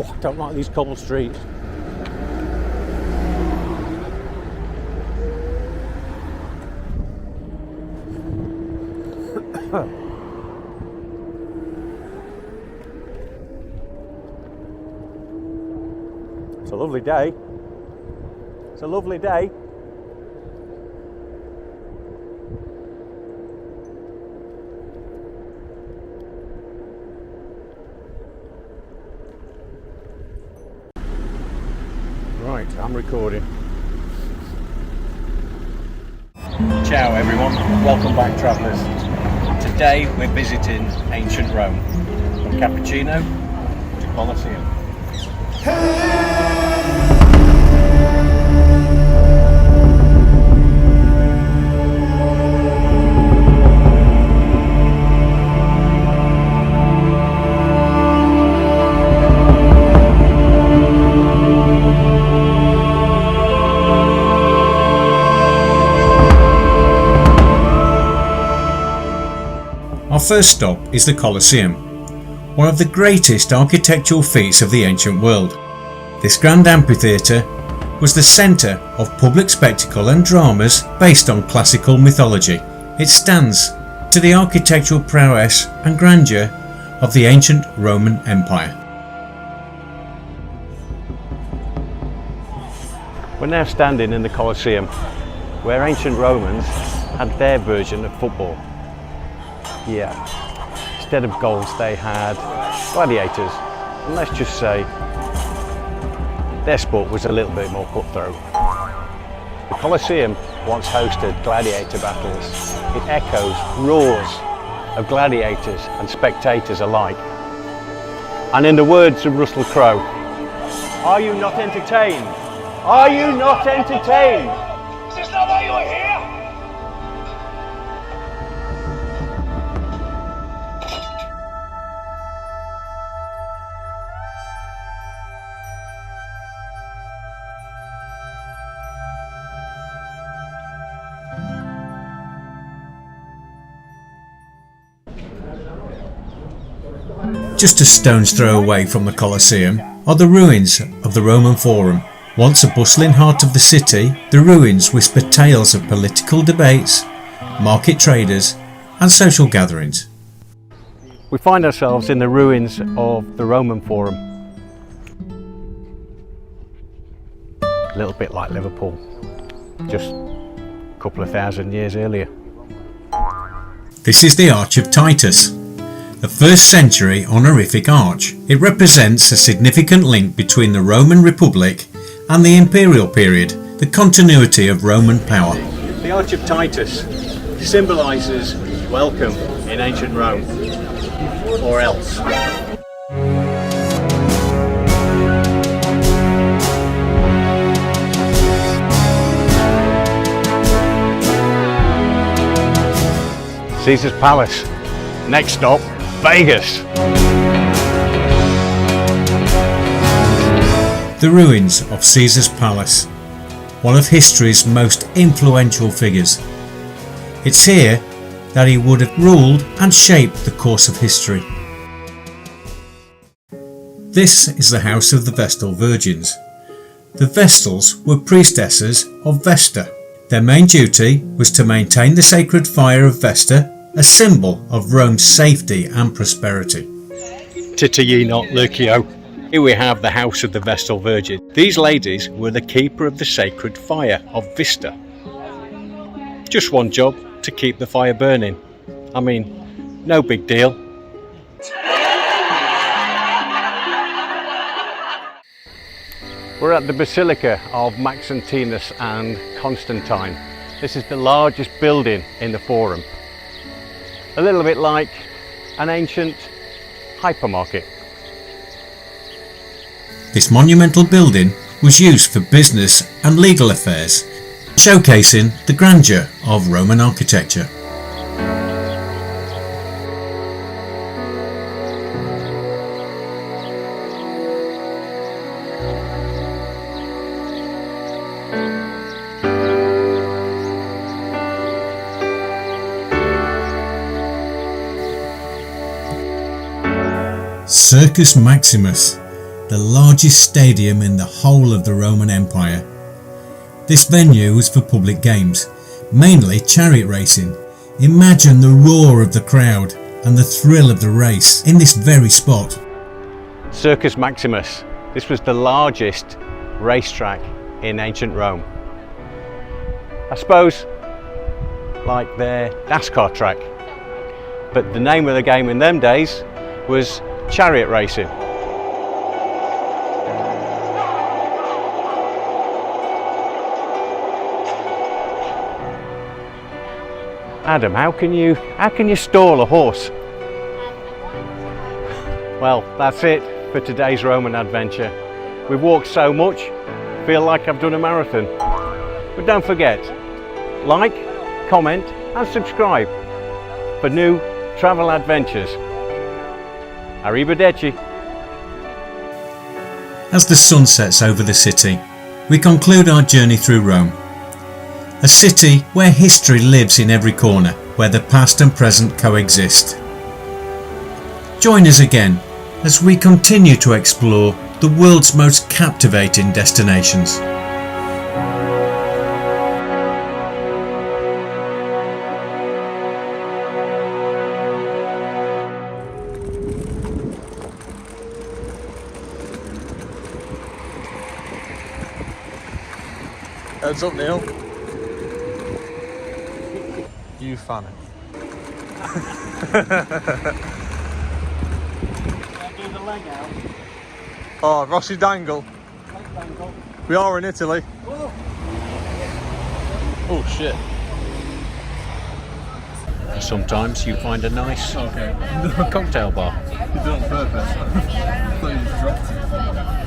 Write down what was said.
Oh, I don't like these cobble streets. It's a lovely day. It's a lovely day. Right, I'm recording. Ciao everyone, welcome back travellers. Today we're visiting ancient Rome, from Cappuccino to Colosseum. Our first stop is the Colosseum, one of the greatest architectural feats of the ancient world. This grand amphitheatre was the centre of public spectacle and dramas based on classical mythology. It stands to the architectural prowess and grandeur of the ancient Roman Empire. We're now standing in the Colosseum, where ancient Romans had their version of football. Yeah, instead of goals they had gladiators, and let's just say their sport was a little bit more cutthroat. The Colosseum once hosted gladiator battles. It echoes roars of gladiators and spectators alike. And in the words of Crowe, "Are you not entertained? Are you not entertained? Is this not why you are here?" Just a stone's throw away from the Colosseum are the ruins of the Roman Forum. Once a bustling heart of the city, the ruins whisper tales of political debates, market traders and social gatherings. We find ourselves in the ruins of the Roman Forum. A little bit like Liverpool, just a couple of thousand years earlier. This is the Arch of Titus, the 1st century honorific arch. It represents a significant link between the Roman Republic and the imperial period, the continuity of Roman power. The Arch of Titus symbolises welcome in ancient Rome, or else. Caesar's Palace. Next stop, Vegas. The ruins of Caesar's Palace, one of history's most influential figures. It's here that he would have ruled and shaped the course of history. This is the house of the Vestal Virgins. The Vestals were priestesses of Vesta. Their main duty was to maintain the sacred fire of Vesta, a symbol of Rome's safety and prosperity. Titta ye not, Lucio. Here we have the house of the Vestal Virgin. These ladies were the keeper of the sacred fire of Vesta. Just one job, to keep the fire burning. I mean, no big deal. We're at the Basilica of Maxentius and Constantine. This is the largest building in the Forum. A little bit like an ancient hypermarket. This monumental building was used for business and legal affairs, showcasing the grandeur of Roman architecture. Circus Maximus, the largest stadium in the whole of the Roman Empire. This venue was for public games, mainly chariot racing. Imagine the roar of the crowd and the thrill of the race in this very spot. Circus Maximus. This was the largest racetrack in ancient Rome. I suppose like their NASCAR track. But the name of the game in them days was chariot racing. Adam, how can you stall a horse? Well, that's it for today's Roman adventure. We've walked so much, feel like I've done a marathon. But don't forget, like, comment and subscribe for new travel adventures. Arrivederci. As the sun sets over the city, we conclude our journey through Rome. A city where history lives in every corner, where the past and present coexist. Join us again as we continue to explore the world's most captivating destinations. Heads up, Neil. You fanny. Do the leg out. Oh, Rossi Dangle. Leg dangle. We are in Italy. Oh. Oh shit. Sometimes you find a nice cocktail bar. You did it on purpose. I thought you just dropped it.